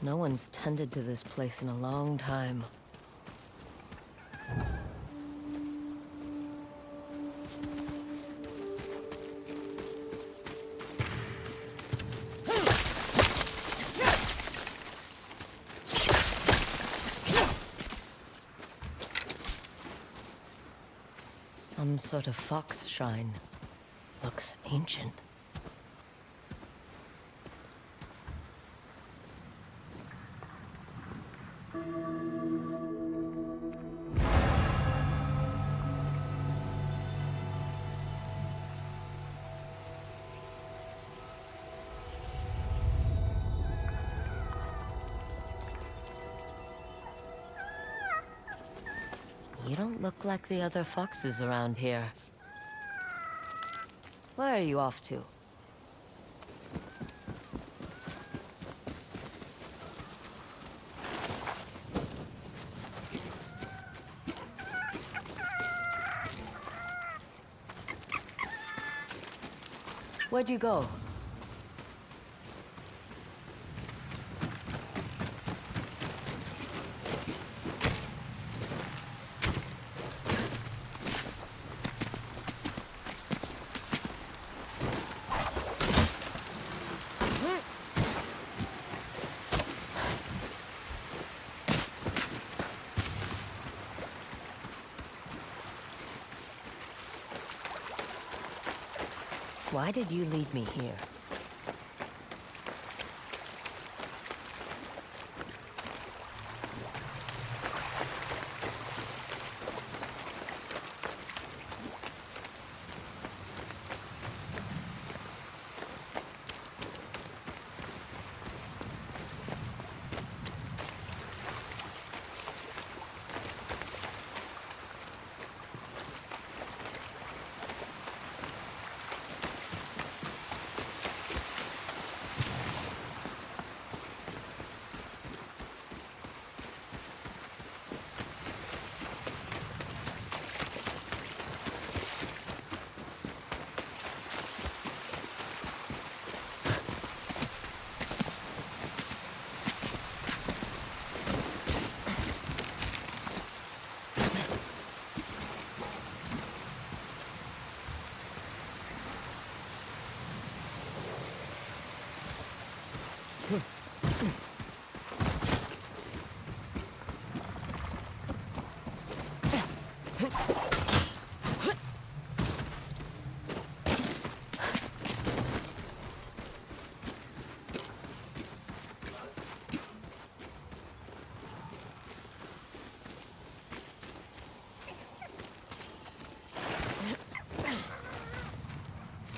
No one's tended to this place in a long time. Some sort of fox shrine. Looks ancient. You don't look like the other foxes around here. Where are you off to? Where'd you go? Why did you lead me here?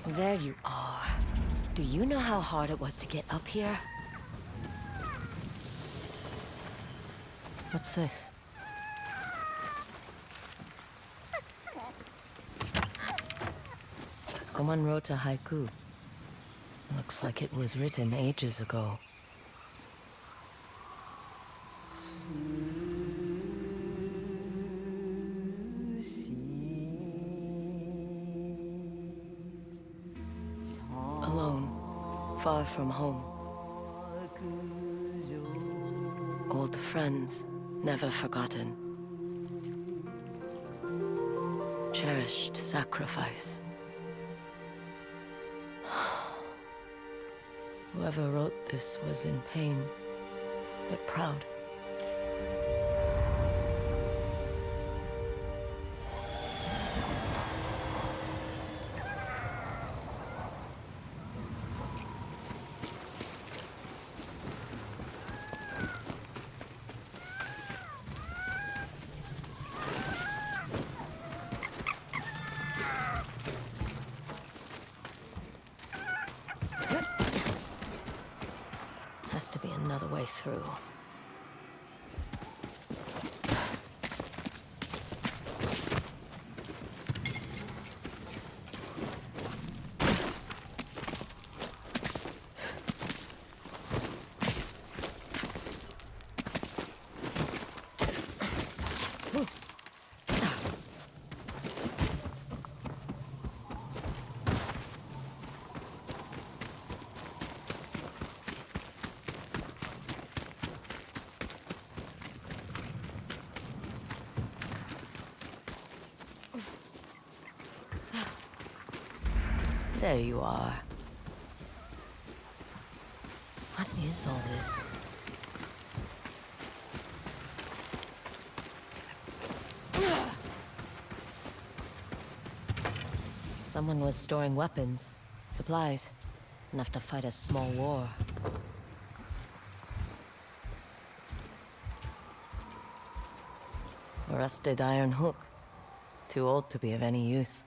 There you are. Do you know how hard it was to get up here? What's this? Someone wrote a haiku. Looks like it was written ages ago. Alone, far from home. Old friends, never forgotten. Cherished sacrifice. Whoever wrote this was in pain, but proud. Has to be another way through. There you are. What is all this? Someone was storing weapons, supplies, enough to fight a small war. A rusted iron hook. Too old to be of any use.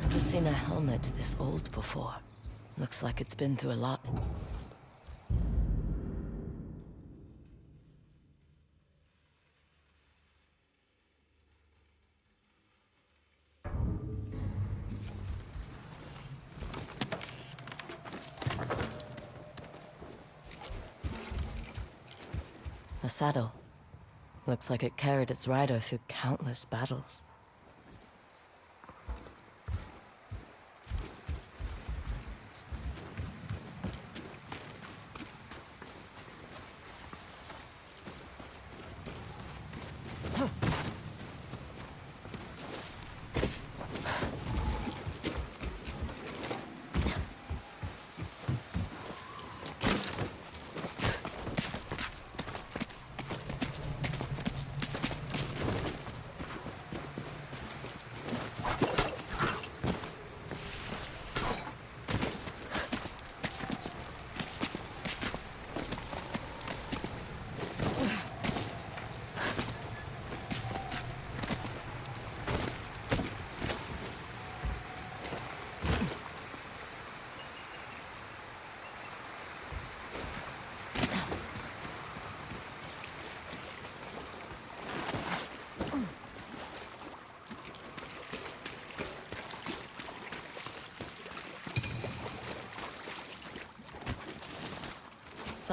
Never seen a helmet this old before. Looks like it's been through a lot. A saddle. Looks like it carried its rider through countless battles.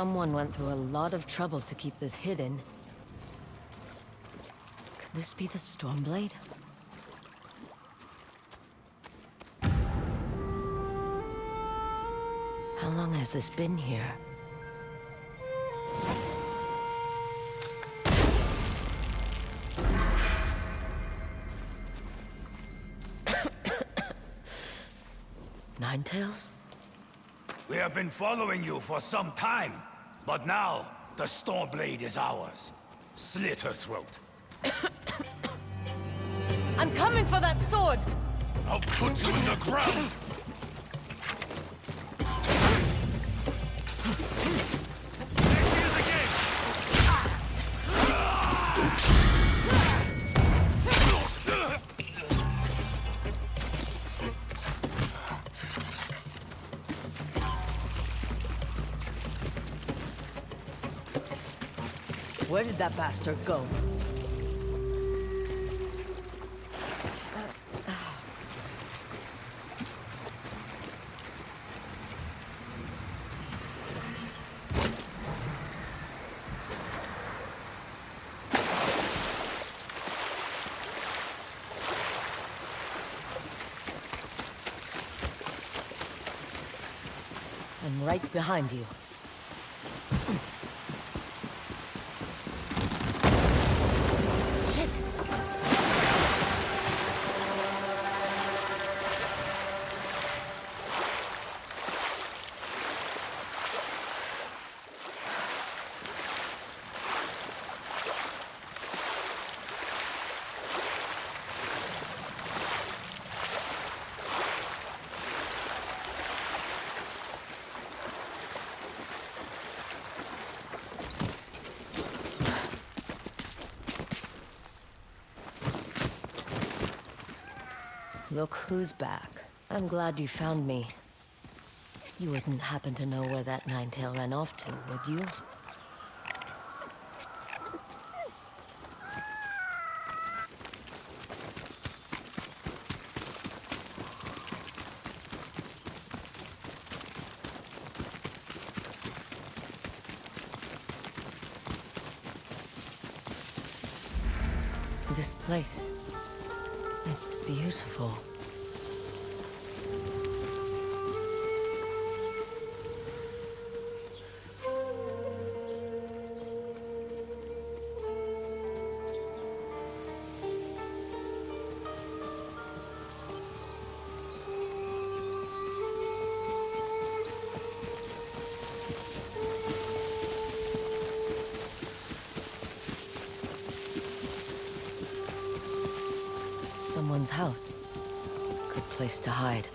Someone went through a lot of trouble to keep this hidden. Could this be the Stormblade? How long has this been here? Ninetales? We have been following you for some time, but now the Stormblade is ours. Slit her throat. I'm coming for that sword! I'll put you in the ground! Where did that bastard go? I'm right behind you. Look who's back. I'm glad you found me. You wouldn't happen to know where that Ninetail ran off to, would you? This place, it's beautiful. Someone's house. Good place to hide.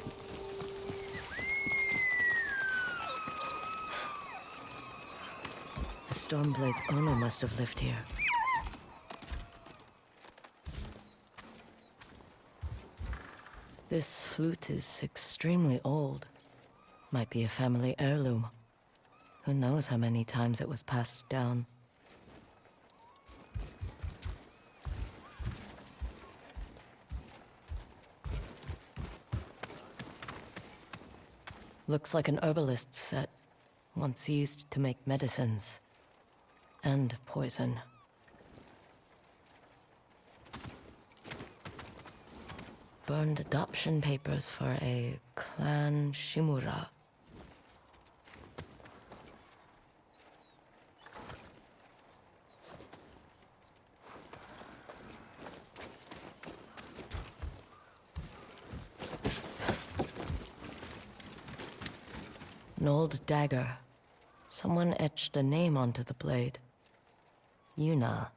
The Stormblade's owner must have lived here. This flute is extremely old. Might be a family heirloom. Who knows how many times it was passed down. Looks like an herbalist's set, once used to make medicines. And poison. Burned adoption papers for a clan Shimura. An old dagger. Someone etched a name onto the blade. Yuna.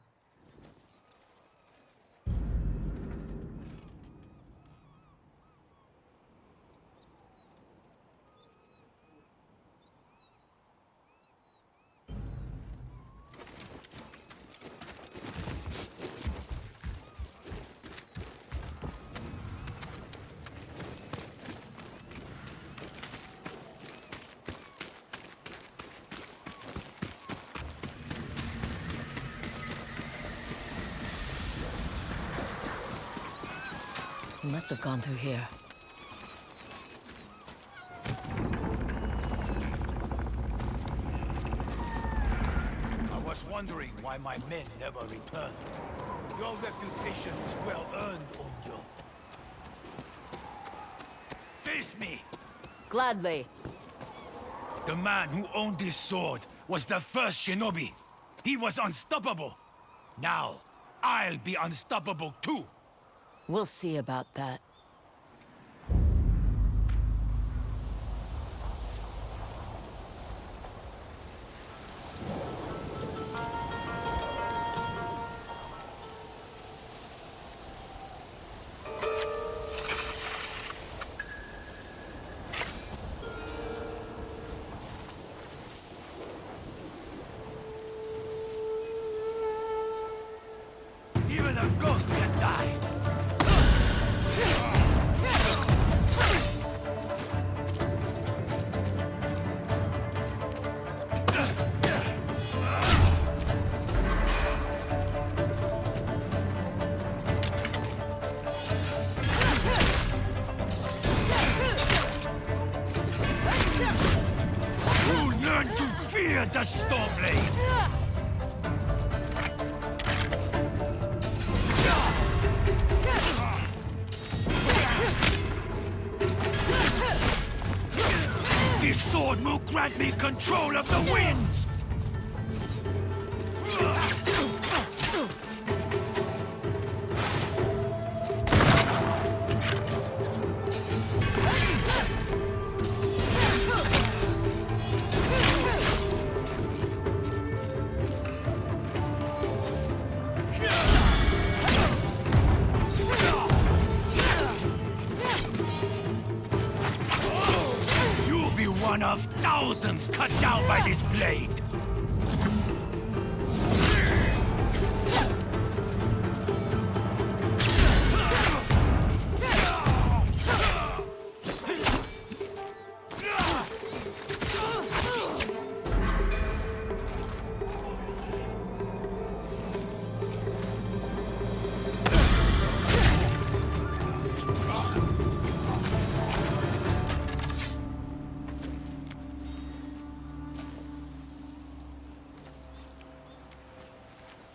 He must have gone through here. I was wondering why my men never returned. Your reputation is well earned, Onyo. Face me! Gladly. The man who owned this sword was the first shinobi. He was unstoppable. Now, I'll be unstoppable too. We'll see about that. Even a ghost can die. You learn to fear the Stormblade. This sword will grant me control of the winds! One of thousands cut down by this blade!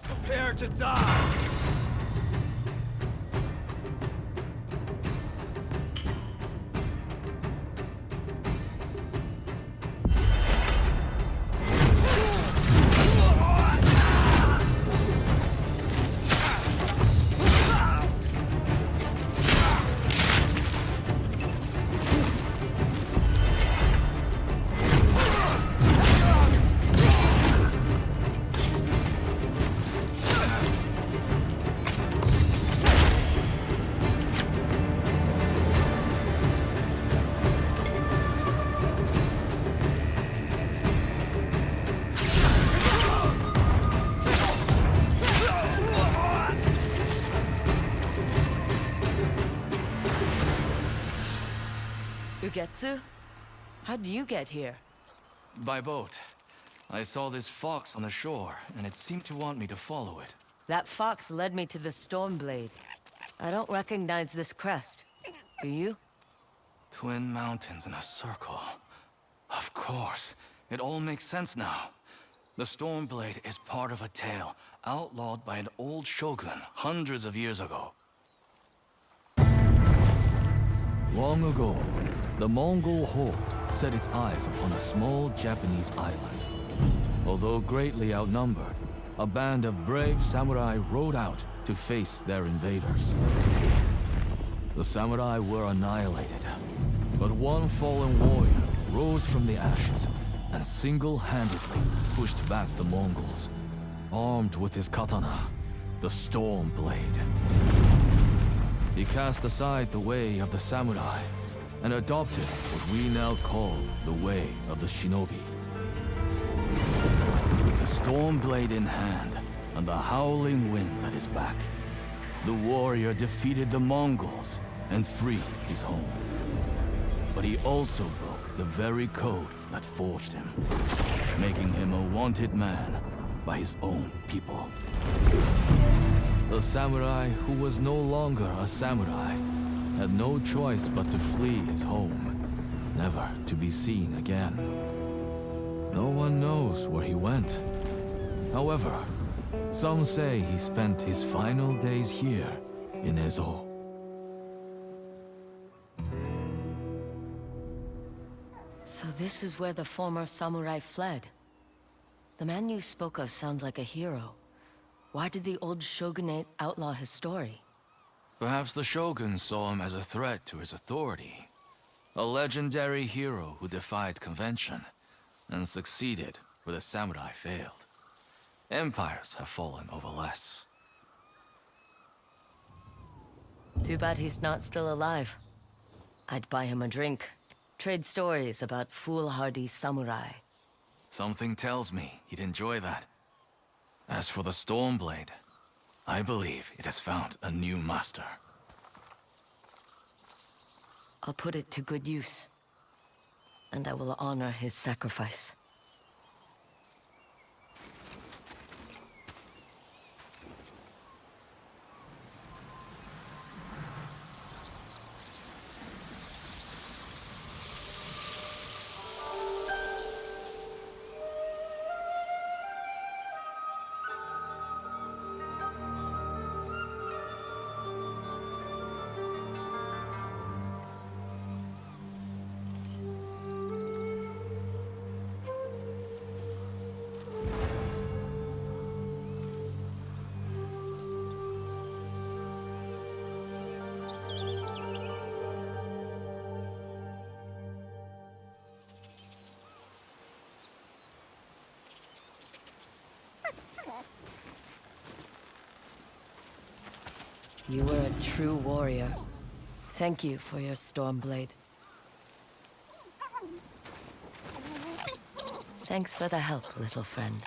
Prepare to die! Ugetsu? How'd you get here? By boat. I saw this fox on the shore, and it seemed to want me to follow it. That fox led me to the Stormblade. I don't recognize this crest. Do you? Twin mountains in a circle. Of course. It all makes sense now. The Stormblade is part of a tale outlawed by an old shogun hundreds of years ago. Long ago, the Mongol horde set its eyes upon a small Japanese island. Although greatly outnumbered, a band of brave samurai rode out to face their invaders. The samurai were annihilated, but one fallen warrior rose from the ashes and single-handedly pushed back the Mongols, armed with his katana, the Stormblade. He cast aside the way of the samurai and adopted what we now call the way of the shinobi. With the Stormblade in hand and the howling winds at his back, the warrior defeated the Mongols and freed his home. But he also broke the very code that forged him, making him a wanted man by his own people. The samurai who was no longer a samurai had no choice but to flee his home, never to be seen again. No one knows where he went. However, some say he spent his final days here in Ezo. So this is where the former samurai fled. The man you spoke of sounds like a hero. Why did the old shogunate outlaw his story? Perhaps the shogun saw him as a threat to his authority. A legendary hero who defied convention and succeeded where the samurai failed. Empires have fallen over less. Too bad he's not still alive. I'd buy him a drink. Trade stories about foolhardy samurai. Something tells me he'd enjoy that. As for the Stormblade, I believe it has found a new master. I'll put it to good use. And I will honor his sacrifice. You were a true warrior. Thank you for your Stormblade. Thanks for the help, little friend.